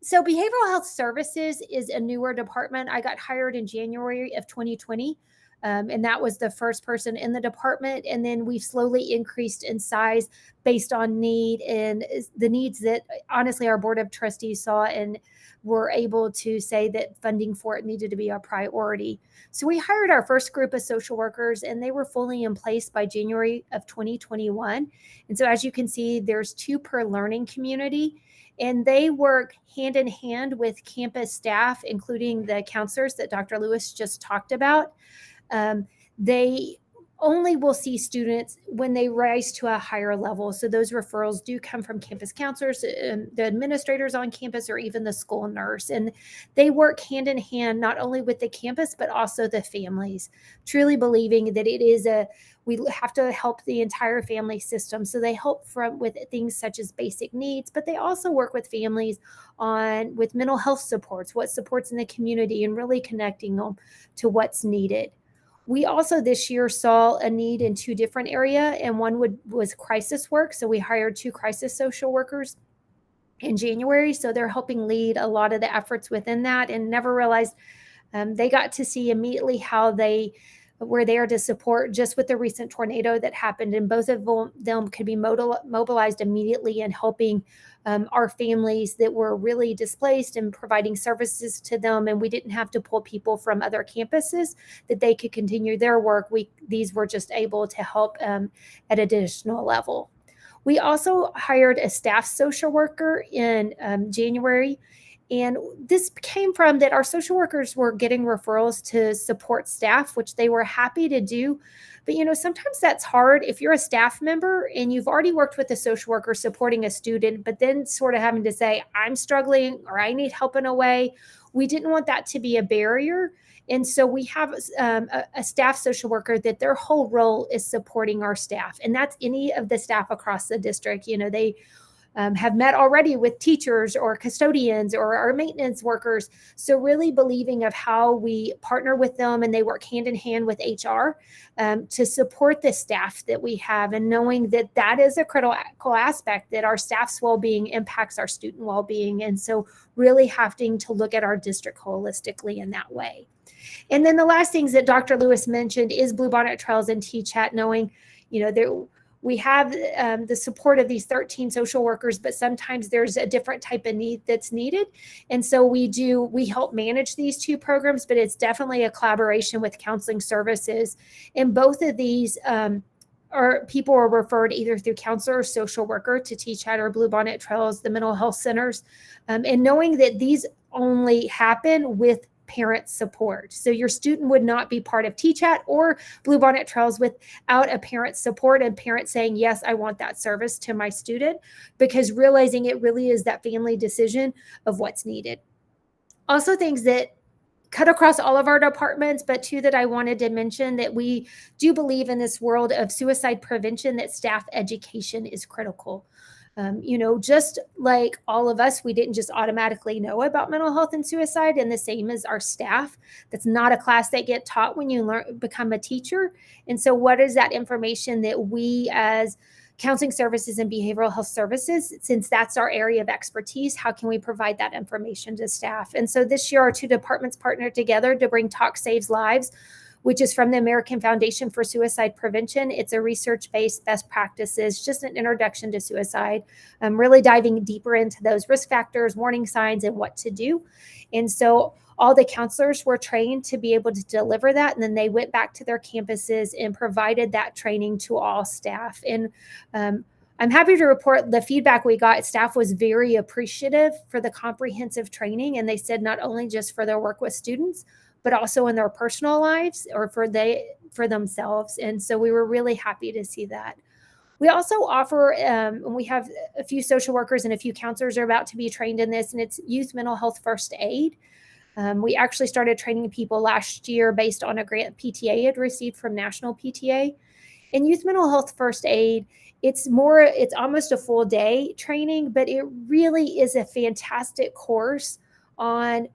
So behavioral health services is a newer department. I got hired in January of 2020. And that was the first person in the department. And then we've slowly increased in size based on need and the needs that honestly our board of trustees saw and were able to say that funding for it needed to be a priority. So we hired our first group of social workers and they were fully in place by January of 2021. And so as you can see, there's 2 per learning community. And they work hand in hand with campus staff, including the counselors that Dr. Lewis just talked about. They only will see students when they rise to a higher level. So those referrals do come from campus counselors, the administrators on campus, or even the school nurse. And they work hand in hand, not only with the campus, but also the families, truly believing that we have to help the entire family system. So they help with things such as basic needs, but they also work with families with mental health supports, what supports in the community, and really connecting them to what's needed. We also this year saw a need in two different areas, and one was crisis work. So we hired 2 crisis social workers in January. So they're helping lead a lot of the efforts within that, and never realized they got to see immediately how they were there to support just with the recent tornado that happened. And both of them could be mobilized immediately in helping our families that were really displaced and providing services to them. And we didn't have to pull people from other campuses that they could continue their work. These were just able to help at additional level. We also hired a staff social worker in January. And this came from that our social workers were getting referrals to support staff, which they were happy to do. But, sometimes that's hard if you're a staff member and you've already worked with a social worker supporting a student, but then sort of having to say, I'm struggling or I need help in a way. We didn't want that to be a barrier. And so we have a staff social worker that their whole role is supporting our staff. And that's any of the staff across the district. They have met already with teachers or custodians or our maintenance workers. So really believing of how we partner with them, and they work hand in hand with HR to support the staff that we have, and knowing that that is a critical aspect, that our staff's well-being impacts our student well-being. And so really having to look at our district holistically in that way. And then the last things that Dr. Lewis mentioned is Bluebonnet Trails and TCHAT, knowing, we have the support of these 13 social workers, but sometimes there's a different type of need that's needed. And so we help manage these 2 programs, but it's definitely a collaboration with counseling services. And both of these people are referred either through counselor or social worker to TCHAT or Bluebonnet Trails, the mental health centers. And knowing that these only happen with parent support. So your student would not be part of TCHAT or Bluebonnet Trails without a parent support and parent saying, yes, I want that service to my student, because realizing it really is that family decision of what's needed. Also, things that cut across all of our departments, but 2 that I wanted to mention, that we do believe in this world of suicide prevention, that staff education is critical. Just like all of us, we didn't just automatically know about mental health and suicide, and the same as our staff. That's not a class that get taught when you become a teacher. And so what is that information that we as counseling services and behavioral health services, since that's our area of expertise, how can we provide that information to staff? And so this year, our 2 departments partnered together to bring Talk Saves Lives, which is from the American Foundation for Suicide Prevention. It's a research-based best practices, just an introduction to suicide, really diving deeper into those risk factors, warning signs, and what to do. And so all the counselors were trained to be able to deliver that. And then they went back to their campuses and provided that training to all staff. And I'm happy to report the feedback we got. Staff was very appreciative for the comprehensive training. And they said not only just for their work with students, but also in their personal lives or for themselves. And so we were really happy to see that. We also offer, we have a few social workers and a few counselors are about to be trained in this, and it's youth mental health first aid. We actually started training people last year based on a grant PTA had received from National PTA. In youth mental health first aid, it's almost a full day training, but it really is a fantastic course on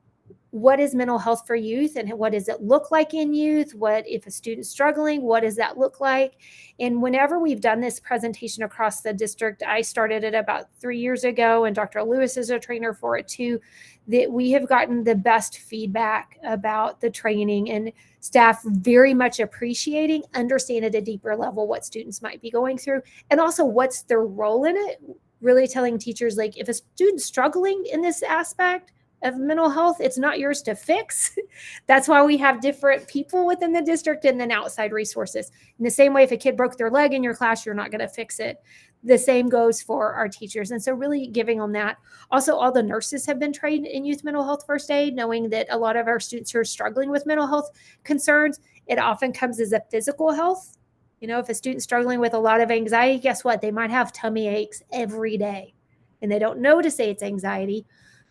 what is mental health for youth and what does it look like in youth? What if a student's struggling? What does that look like? And whenever we've done this presentation across the district, I started it about 3 years ago, and Dr. Lewis is a trainer for it too, that we have gotten the best feedback about the training, and staff very much appreciating, understand at a deeper level what students might be going through, and also what's their role in it. Really telling teachers, like, if a student's struggling in this aspect of mental health, it's not yours to fix. That's why we have different people within the district and then outside resources. In the same way, if a kid broke their leg in your class, you're not going to fix it. The same goes for our teachers. And so really giving them that. Also, all the nurses have been trained in youth mental health first aid, knowing that a lot of our students who are struggling with mental health concerns, it often comes as a physical health If a student's struggling with a lot of anxiety, guess what? They might have tummy aches every day and they don't know to say it's anxiety,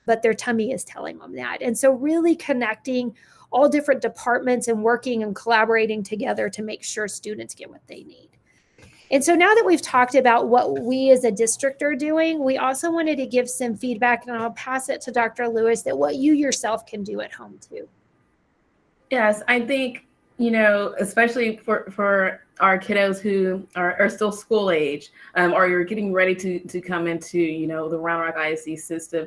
but their tummy is telling them that. And so really connecting all different departments and working and collaborating together to make sure students get what they need. And so now that we've talked about what we as a district are doing, we also wanted to give some feedback, and I'll pass it to Dr. Lewis, that what you yourself can do at home too. Yes, I think, especially for our kiddos who are still school age, or you're getting ready to come into, the Round Rock ISD system,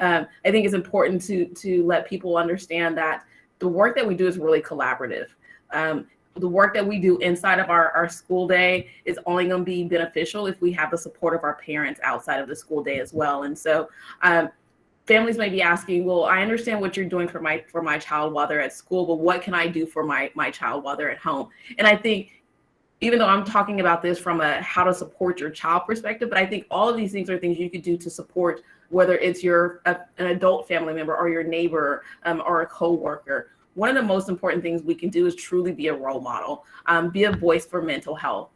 I think it's important to let people understand that the work that we do is really collaborative. The work that we do inside of our school day is only going to be beneficial if we have the support of our parents outside of the school day as well. And so families may be asking, well, I understand what you're doing for my child while they're at school, but what can I do for my child while they're at home? And I think, even though I'm talking about this from a how to support your child perspective, but I think all of these things are things you could do to support, whether it's an adult family member or your neighbor or a coworker. One of the most important things we can do is truly be a role model, be a voice for mental health.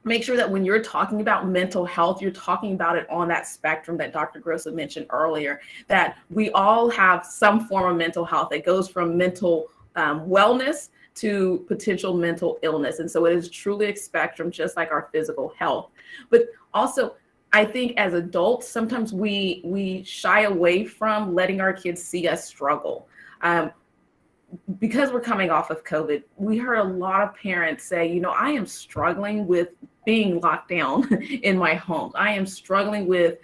Make sure that when you're talking about mental health, you're talking about it on that spectrum that Dr. Grosso mentioned earlier, that we all have some form of mental health that goes from mental wellness to potential mental illness. And so it is truly a spectrum, just like our physical health. But also, I think as adults, sometimes we shy away from letting our kids see us struggle. Because we're coming off of COVID, we heard a lot of parents say, I am struggling with being locked down in my home. I am struggling with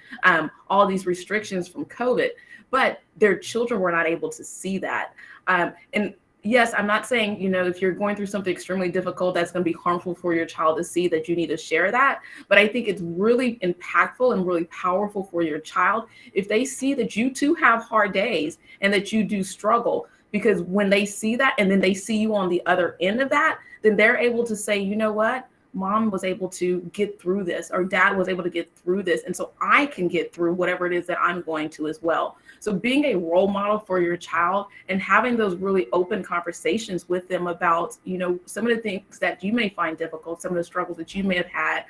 all these restrictions from COVID, but their children were not able to see that. And yes, I'm not saying, if you're going through something extremely difficult, that's going to be harmful for your child to see, that you need to share that. But I think it's really impactful and really powerful for your child if they see that you too have hard days and that you do struggle. Because when they see that and then they see you on the other end of that, then they're able to say, you know what? Mom was able to get through this, or dad was able to get through this. And so I can get through whatever it is that I'm going to as well. So being a role model for your child and having those really open conversations with them about, some of the things that you may find difficult, some of the struggles that you may have had,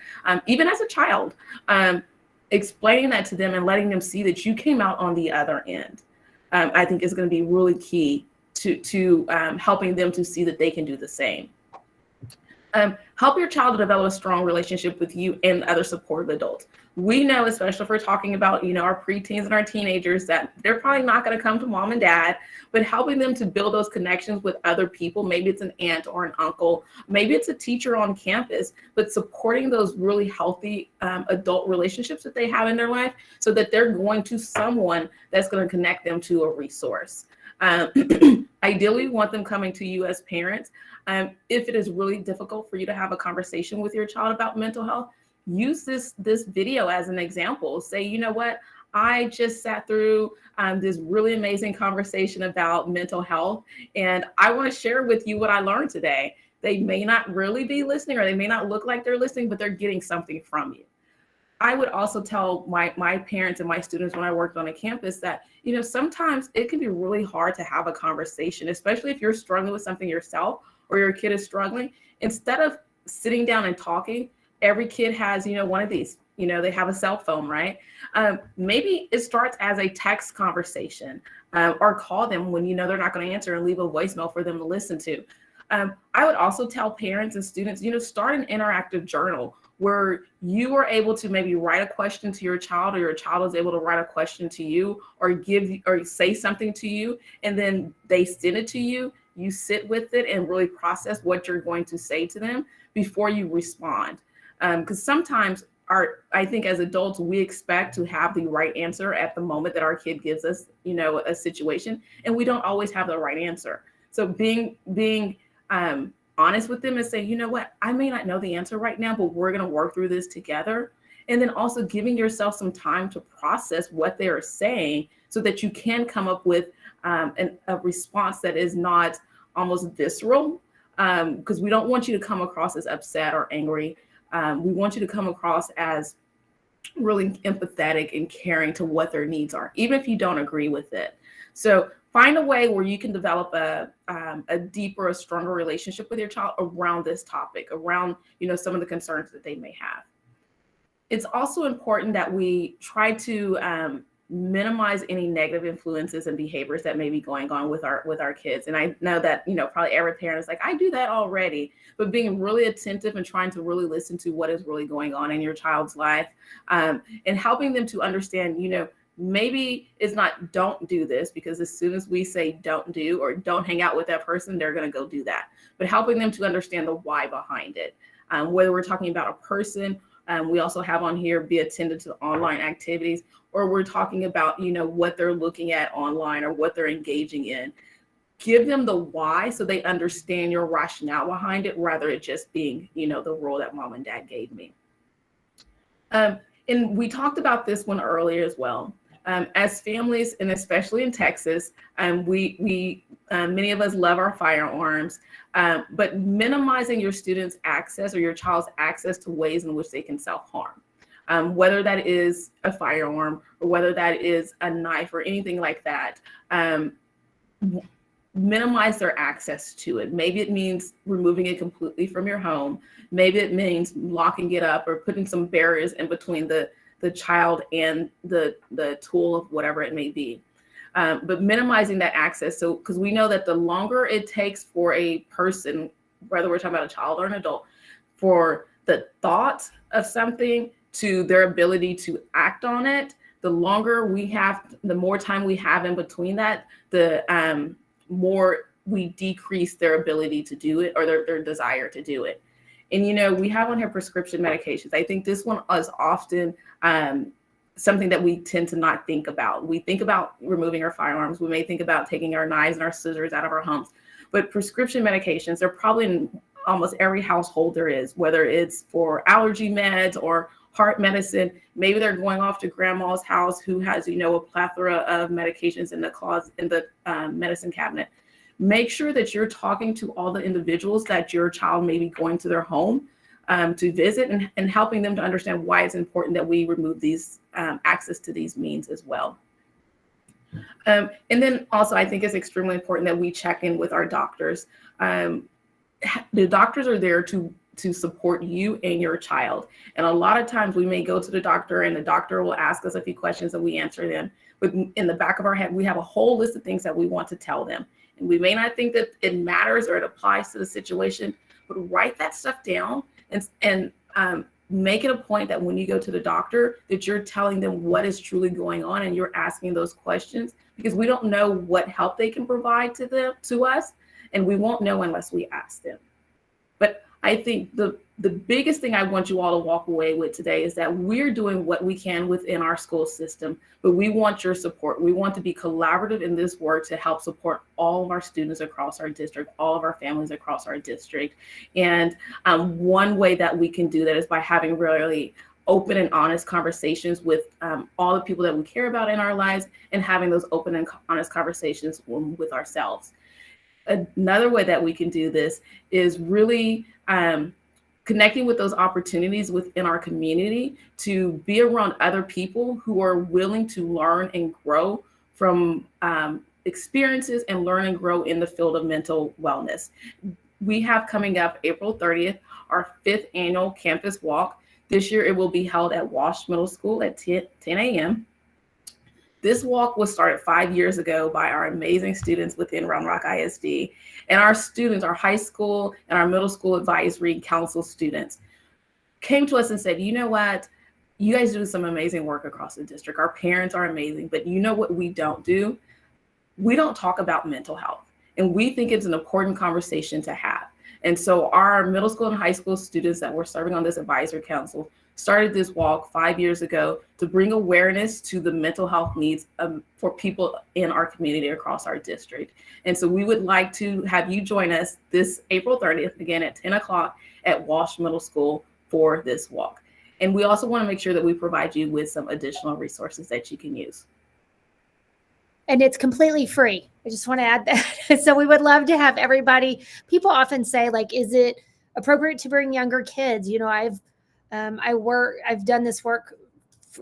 even as a child, explaining that to them and letting them see that you came out on the other end, I think is going to be really key to helping them to see that they can do the same. Help your child to develop a strong relationship with you and other supportive adults. We know, especially if we're talking about, our preteens and our teenagers, that they're probably not going to come to mom and dad, but helping them to build those connections with other people. Maybe it's an aunt or an uncle, maybe it's a teacher on campus, but supporting those really healthy adult relationships that they have in their life so that they're going to someone that's going to connect them to a resource. Ideally, we want them coming to you as parents. If it is really difficult for you to have a conversation with your child about mental health, use this video as an example. Say, you know what? I just sat through this really amazing conversation about mental health, and I want to share with you what I learned today. They may not really be listening, or they may not look like they're listening, but they're getting something from you. I would also tell my parents and my students when I worked on a campus that, sometimes it can be really hard to have a conversation, especially if you're struggling with something yourself or your kid is struggling. Instead of sitting down and talking, every kid has, one of these, they have a cell phone, right? Maybe it starts as a text conversation, or call them when they're not going to answer and leave a voicemail for them to listen to. I would also tell parents and students, start an interactive journal where you are able to maybe write a question to your child, or your child is able to write a question to you, or say something to you, and then they send it to you. You sit with it and really process what you're going to say to them before you respond. Because sometimes I think as adults, we expect to have the right answer at the moment that our kid gives us, a situation, and we don't always have the right answer. So being honest with them and say, you know what, I may not know the answer right now, but we're going to work through this together. And then also giving yourself some time to process what they are saying so that you can come up with a response that is not almost visceral, because we don't want you to come across as upset or angry. We want you to come across as really empathetic and caring to what their needs are, even if you don't agree with it. So find a way where you can develop a deeper, a stronger relationship with your child around this topic, around, some of the concerns that they may have. It's also important that we try to minimize any negative influences and behaviors that may be going on with our kids. And I know that, probably every parent is like, I do that already, but being really attentive and trying to really listen to what is really going on in your child's life, and helping them to understand, maybe it's not don't do this, because as soon as we say don't do or don't hang out with that person, they're going to go do that. But helping them to understand the why behind it, whether we're talking about a person. We also have on here, be attentive to online activities, or we're talking about, what they're looking at online or what they're engaging in. Give them the why so they understand your rationale behind it, rather it just being, the rule that mom and dad gave me. And we talked about this one earlier as well. As families, and especially in Texas, we many of us love our firearms, but minimizing your students' access or your child's access to ways in which they can self-harm, whether that is a firearm or whether that is a knife or anything like that, minimize their access to it. Maybe it means removing it completely from your home. Maybe it means locking it up or putting some barriers in between the child and the tool of whatever it may be. But minimizing that access. So, because we know that the longer it takes for a person, whether we're talking about a child or an adult, for the thought of something to their ability to act on it, the longer we have, the more time we have in between that, the more we decrease their ability to do it, or their desire to do it. And, we have on here prescription medications. I think this one is often something that we tend to not think about. We think about removing our firearms. We may think about taking our knives and our scissors out of our homes. But prescription medications, they're probably in almost every household there is, whether it's for allergy meds or heart medicine. Maybe they're going off to grandma's house who has, a plethora of medications in the closet, in the medicine cabinet. Make sure that you're talking to all the individuals that your child may be going to their home to visit, and helping them to understand why it's important that we remove these access to these means as well. And then also, I think it's extremely important that we check in with our doctors. The doctors are there to support you and your child. And a lot of times we may go to the doctor and the doctor will ask us a few questions and we answer them. But in the back of our head, we have a whole list of things that we want to tell them. And we may not think that it matters or it applies to the situation, but write that stuff down and make it a point that when you go to the doctor, that you're telling them what is truly going on and you're asking those questions, because we don't know what help they can provide to us, and we won't know unless we ask them. But I think the biggest thing I want you all to walk away with today is that we're doing what we can within our school system, but we want your support. We want to be collaborative in this work to help support all of our students across our district, all of our families across our district. And one way that we can do that is by having really open and honest conversations with all the people that we care about in our lives, and having those open and honest conversations with ourselves. Another way that we can do this is really connecting with those opportunities within our community to be around other people who are willing to learn and grow from experiences, and learn and grow in the field of mental wellness. We have coming up April 30th, our 5th annual campus walk. This year it will be held at Walsh Middle School at 10 a.m. This walk was started 5 years ago by our amazing students within Round Rock ISD. And our students, our high school and our middle school advisory council students, came to us and said, you know what? You guys do some amazing work across the district. Our parents are amazing, but you know what we don't do? We don't talk about mental health. And we think it's an important conversation to have. And so our middle school and high school students that were serving on this advisory council started this walk 5 years ago to bring awareness to the mental health needs for people in our community across our district. And so we would like to have you join us this April 30th, again at 10 o'clock at Walsh Middle School for this walk. And we also want to make sure that we provide you with some additional resources that you can use. And it's completely free. I just want to add that. So we would love to have everybody. People often say, like, is it appropriate to bring younger kids? I've done this work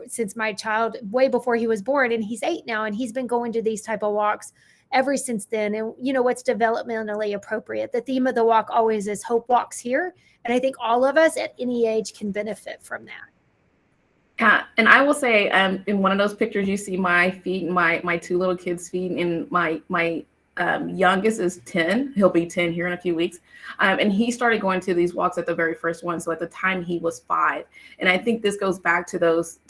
since my child, way before he was born, and he's 8 now, and he's been going to these type of walks ever since then. And what's developmentally appropriate. The theme of the walk always is hope walks here. And I think all of us at any age can benefit from that. Yeah, and I will say, in one of those pictures, you see my feet and my two little kids' feet, and my youngest is 10. He'll be 10 here in a few weeks, and he started going to these walks at the very first one. So at the time, he was 5, and I think this goes back to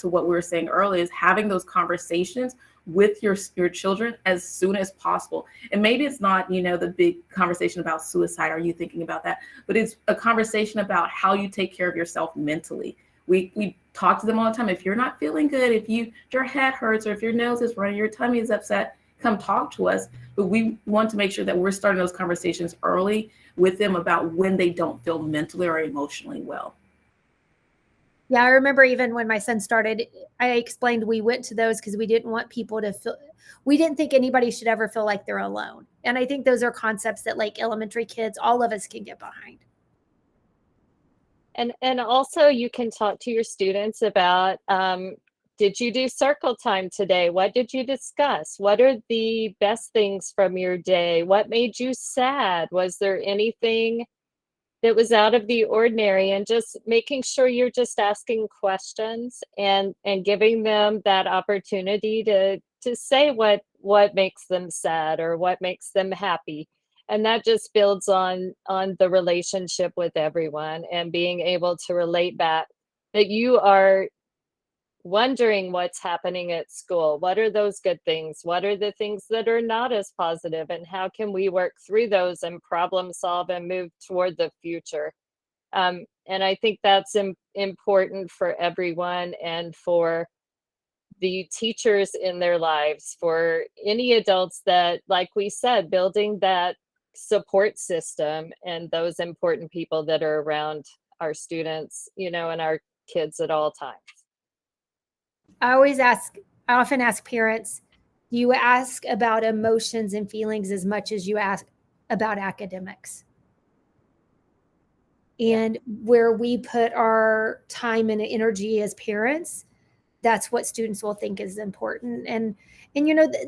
what we were saying earlier, is having those conversations with your children as soon as possible. And maybe it's not, the big conversation about suicide. Are you thinking about that? But it's a conversation about how you take care of yourself mentally. We talk to them all the time. If you're not feeling good, if your head hurts, or if your nose is running, your tummy is upset, come talk to us. But we want to make sure that we're starting those conversations early with them about when they don't feel mentally or emotionally well. Yeah, I remember even when my son started, I explained we went to those because we didn't want people to feel, we didn't think anybody should ever feel like they're alone. And I think those are concepts that like elementary kids, all of us can get behind. And also you can talk to your students about, did you do circle time today? What did you discuss? What are the best things from your day? What made you sad? Was there anything that was out of the ordinary? And just making sure you're just asking questions and giving them that opportunity to say what makes them sad or what makes them happy. And that just builds on the relationship with everyone, and being able to relate back that you are wondering what's happening at school. What are those good things? What are the things that are not as positive? And how can we work through those and problem solve and move toward the future? And I think that's important for everyone, and for the teachers in their lives, for any adults that, like we said, building that support system and those important people that are around our students, and our kids at all times. I often ask parents, do you ask about emotions and feelings as much as you ask about academics? And where we put our time and energy as parents, that's what students will think is important. And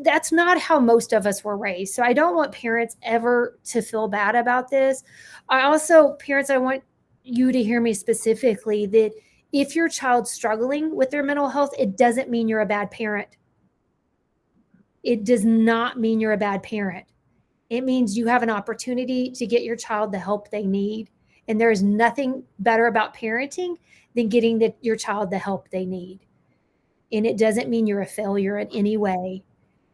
that's not how most of us were raised. So I don't want parents ever to feel bad about this. Parents, I want you to hear me specifically that if your child's struggling with their mental health, it doesn't mean you're a bad parent. It does not mean you're a bad parent. It means you have an opportunity to get your child the help they need. And there is nothing better about parenting than getting your child the help they need. And it doesn't mean you're a failure in any way.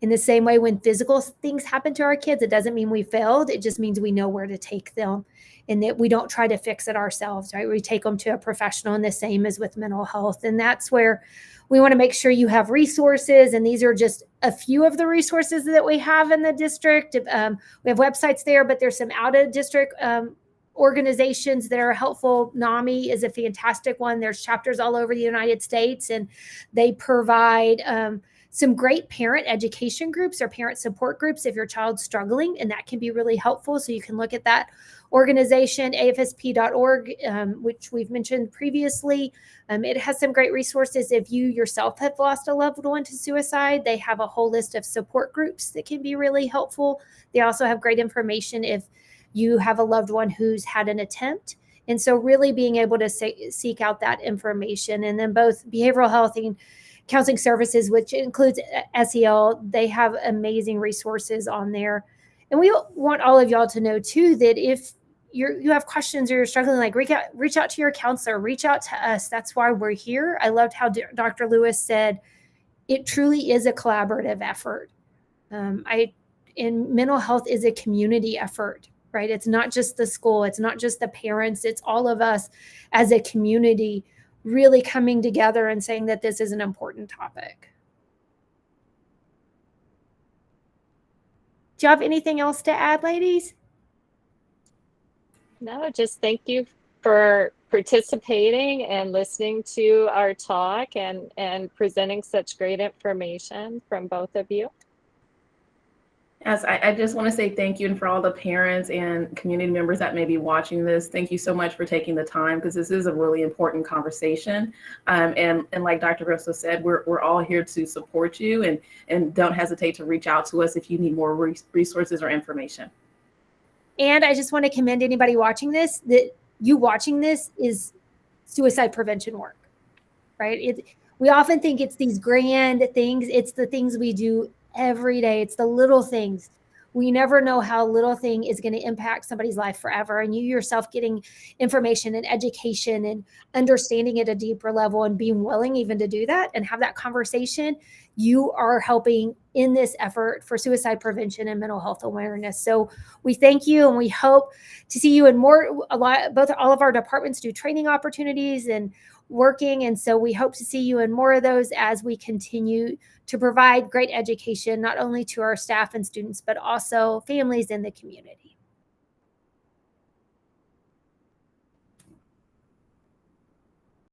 In the same way, when physical things happen to our kids, it doesn't mean we failed. It just means we know where to take them, and that we don't try to fix it ourselves, right? We take them to a professional, and the same as with mental health. And that's where we want to make sure you have resources. And these are just a few of the resources that we have in the district. We have websites there, but there's some out of district organizations that are helpful. NAMI is a fantastic one. There's chapters all over the United States, and they provide some great parent education groups or parent support groups if your child's struggling, and that can be really helpful. So you can look at that organization, afsp.org, which we've mentioned previously. It has some great resources. If you yourself have lost a loved one to suicide, they have a whole list of support groups that can be really helpful. They also have great information if you have a loved one who's had an attempt. And so really being able to seek out that information. And then both behavioral health and counseling services, which includes SEL, they have amazing resources on there. And we want all of y'all to know too, that if you have questions or you're struggling, like reach out to your counselor, reach out to us. That's why we're here. I loved how Dr. Lewis said, it truly is a collaborative effort. And mental health is a community effort. Right? It's not just the school. It's not just the parents. It's all of us as a community really coming together and saying that this is an important topic. Do you have anything else to add, ladies? No, just thank you for participating and listening to our talk and presenting such great information from both of you. Yes, I just want to say thank you, and for all the parents and community members that may be watching this, thank you so much for taking the time, because this is a really important conversation. And like Dr. Grosso said, we're all here to support you, and don't hesitate to reach out to us if you need more resources or information. And I just want to commend anybody watching this, that you watching this is suicide prevention work, right? We often think it's these grand things. It's the things we do every day. It's the little things. We never know how a little thing is going to impact somebody's life forever. And you yourself getting information and education and understanding at a deeper level and being willing even to do that and have that conversation, you are helping in this effort for suicide prevention and mental health awareness. So we thank you, and we hope to see you in both all of our departments do training opportunities and working. And so we hope to see you in more of those as we continue to provide great education, not only to our staff and students, but also families in the community.